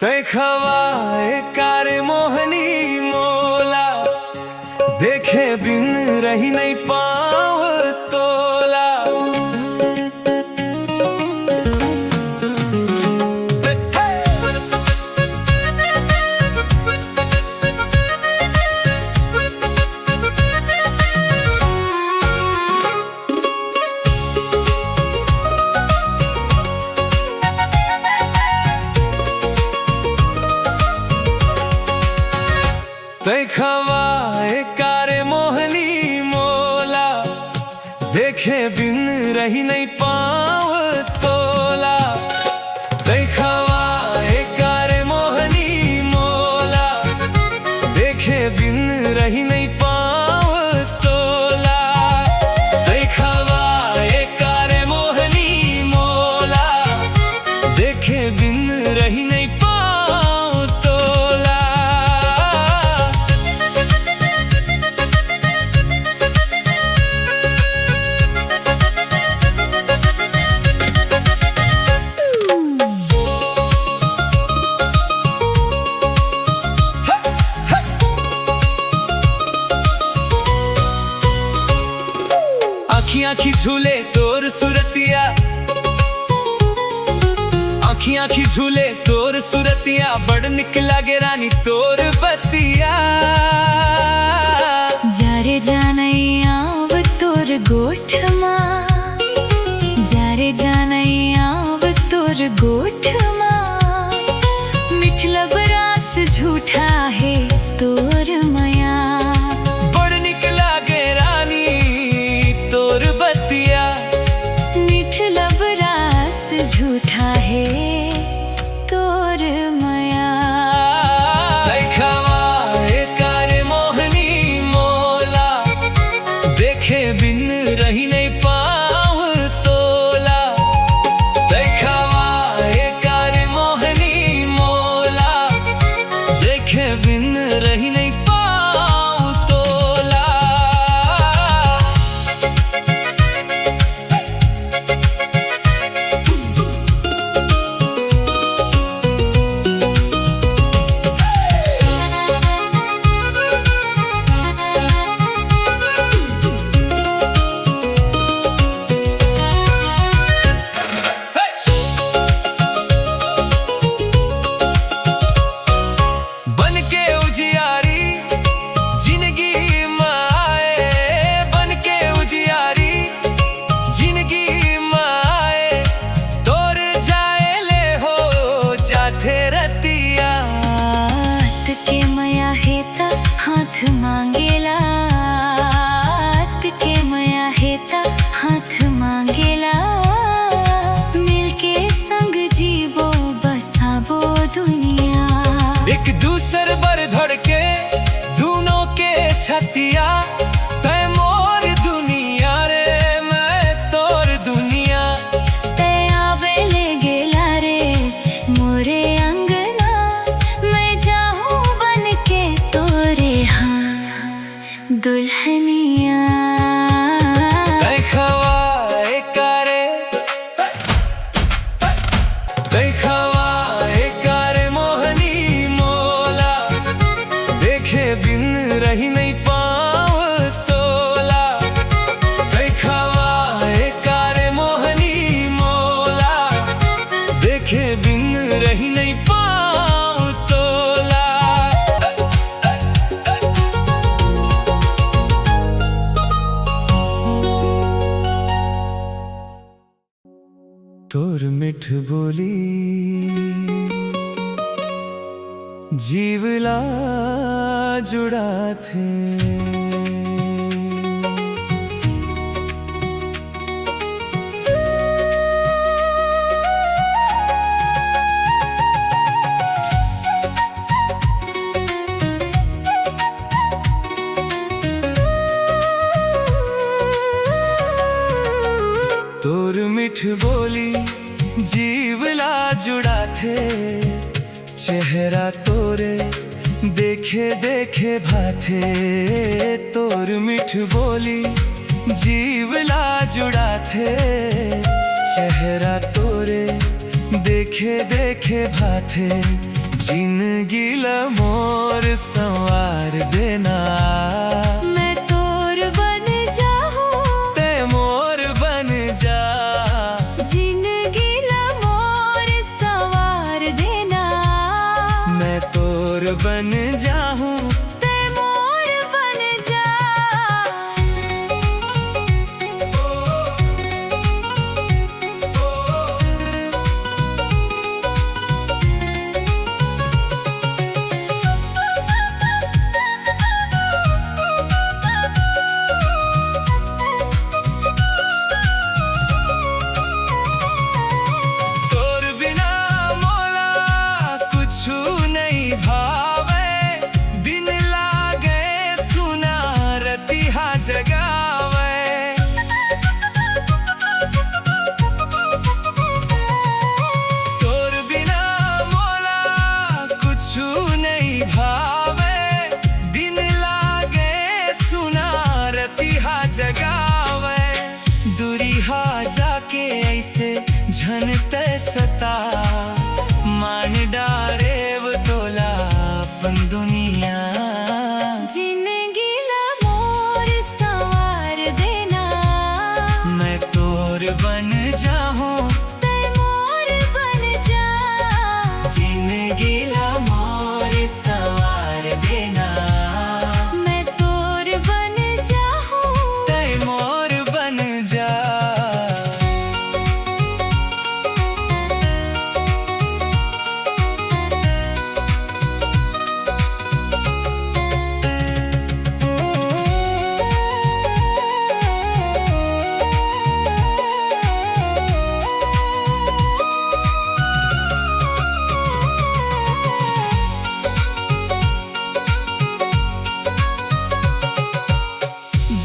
तै खवाए कारे मोहनी मोला, देखे बिन रही नहीं पाँव तोला। तै खवाए कारे मोहनी मोला, देखे बिन रही नहीं पाँव तोला। तै खवाए कारे मोहनी मोला, देखे बिन रही नहीं पाँव तोला। तै खवाए कारे मोहनी मोला, देखे बिन रही नहीं पाँव तोला। आँखियाँ झूले तोर सुरतिया, आँखियाँ झूले तोर सुरतिया, बड़ निक लागे रानी तोर बतिया। जारे जानैया अब तोर गोठ माँ, जारे जानैया अब तोर गोठ माँ। मिठला बरास झूठा है तोर मया, बड़ निक लागे रानी तोर बतिया। मिठला बरास झूठा है तोर मया। तै खवाए कारे मोहनी मोला, देखे बिन रही नहीं पाँव तोला। तै खवाए कारे मोहनी मोला, देखे बिन रही नहीं पाँव तोला। बन के उजियारी जिंदगी माए, बन के उजियारी जिंदगी माए। तोर जाए ले हो जाथे रतिया, आत के मया हेता हाथ मांगेला, आत के मया हेता हाथ मांगेला। मिलके संग जीवो बसाबो दुनिया, एक दूसर बर धड़के दोनों के छतिया। तै मोर दुनिया रे मैं तोर दुनिया। तै आवे ले गेला रे मोरे अंगना, मैं जाऊं बन के तोरे हाँ दुल्हनिया। तै खवाए कारे, तै खवाए कारे मोहनी मोला, देखे बिन रही नहीं पाँव तोला। तै खवाए कारे मोहनी मोला, देखे बिन रही नहीं पाँव तोला। तोर मिठ बोली जीवला जुड़ा थे। तोर मिठ बोली जीवला जुड़ा थे, चेहरा तोरे देखे देखे भाथे। तोर मिठ बोली जीवला जुड़ा थे, चेहरा तोरे देखे देखे भाथे। जिंदगी ला मोर संवार देना, मैं तोर बन जाऊं ते मोर बन जा। जिंदगी ला मोर संवार देना, मैं तोर बन जाऊं ते मोर बन जा। तोर बिना मोला कुछु नहीं भावे, दिन लागे सुना रतिहा जगावे। तोर बिना मोला कुछु नहीं भावे, दिन लागे सुना रतिहा जगावे। दुरिहा जाके ऐसे झनते सता, मान डारेव तोला अपन दुनिया। जिंदगी ला मोर संवार देना, मैं तोर बन जाऊं ते मोर बन जा। जिंदगी ला मोर संवार देना, मैं तोर बन जाऊं ते मोर बन जा।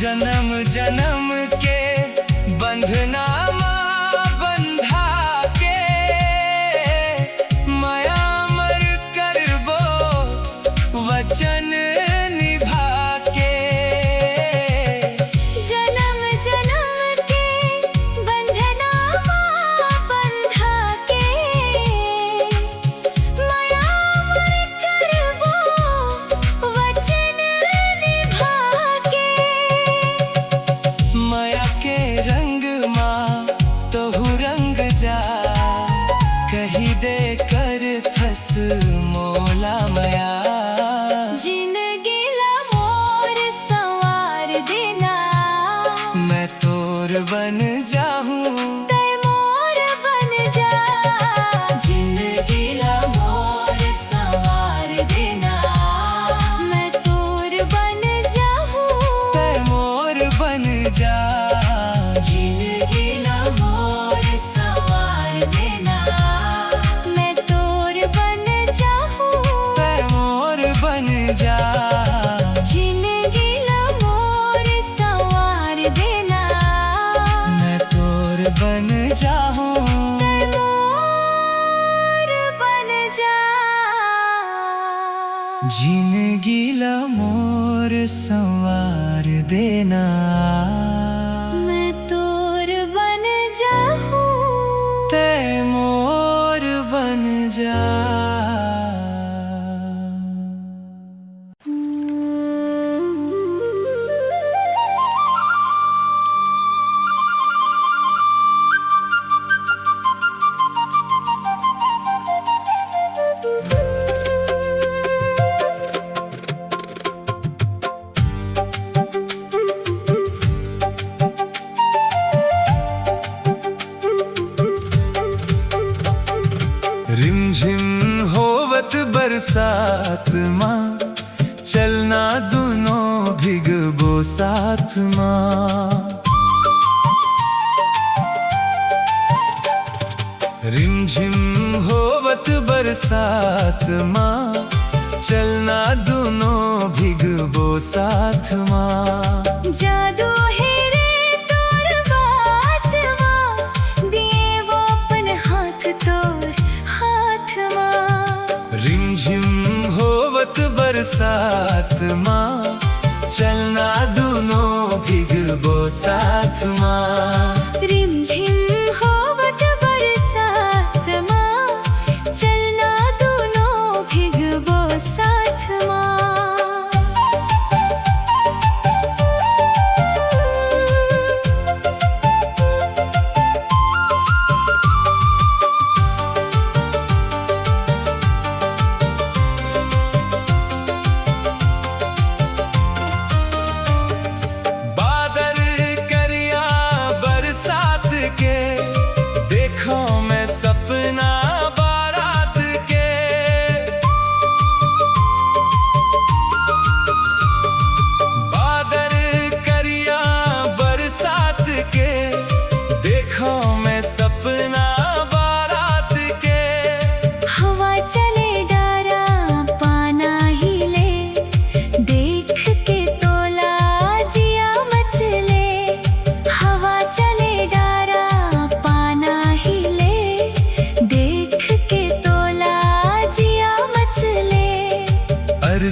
जन्म जन्म के बंधना बंधा के, माया मर करबो वचन निभा के। जन्म जन्म के बंधना बंधा के, माया मर करबो वचन निभा के। माया के रंग माँ तोहू रंग जा, कही दे कर थस मोला मया। जिंदगी ला मोर संवार देना, मैं तोर बन जाऊं ते मोर बन जा। जिंदगी ला मोर संवार देना, मैं तोर बन जाऊं ते मोर बन जा। जिंदगी ला मोर संवार देना, मैं तोर बन जाऊं ते मोर बन जा। जिंदगी ला मोर संवार देना, मैं तोर बन जाऊं ते मोर बन जा। जिंदगी ला मोर संवार देना, मैं तोर बन जाऊं ते मोर बन जा। रिमझिम होवत बरसात माँ, चलना दोनों भिगबो साथ माँ। रिमझिम होवत बरसात माँ, चलना दोनों भिगबो साथ माँ। जादू है रे तोर बात माँ, दिए वो अपन हाथ तोर हाथ माँ। रिमझिम होवत बरसात माँ, चलना दोनों भिगबो साथ माँ। रिमझिम होवत बरसात माँ, चलना दोनों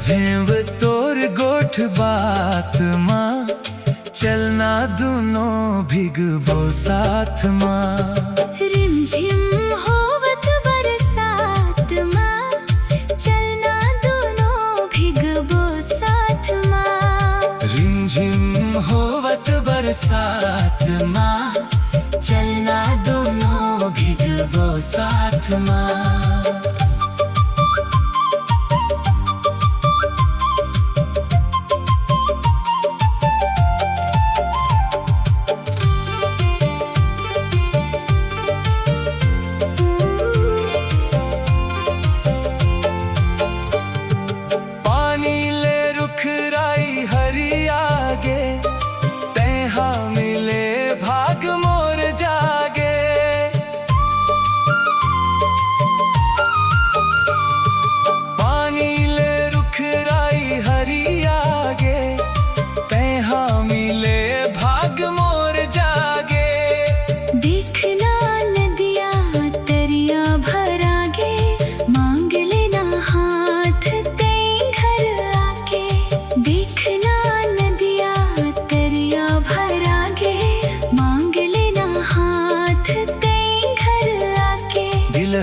बुझेव तोर गोठ बात माँ, चलना दोनों भिगबो साथ माँ। रिमझिम होवत बरसात माँ, चलना दोनों भिगबो साथ माँ। रिमझिम होवत बरसात माँ, चलना दोनों भिगबो साथ माँ।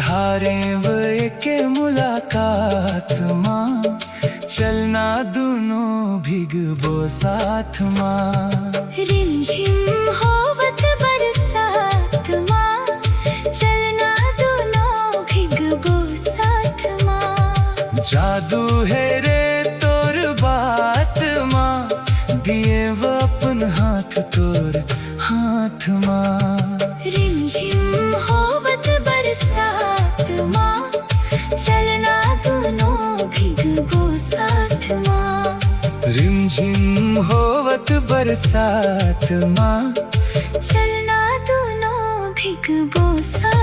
हारे वे के मुलाकात माँ, चलना दोनों भिगबो साथ माँ। रिमझिम होवत बरसात माँ, चलना दोनों भिगबो साथ माँ। जादू है रे तोर बात माँ, दिए वो अपन हाथ तोर हाथ माँ। रिमझिम होवत बरसात माँ, चलना दोनों भिगबो साथ माँ। रिमझिम होवत बरसात माँ, चलना दोनों भिगबो साथ।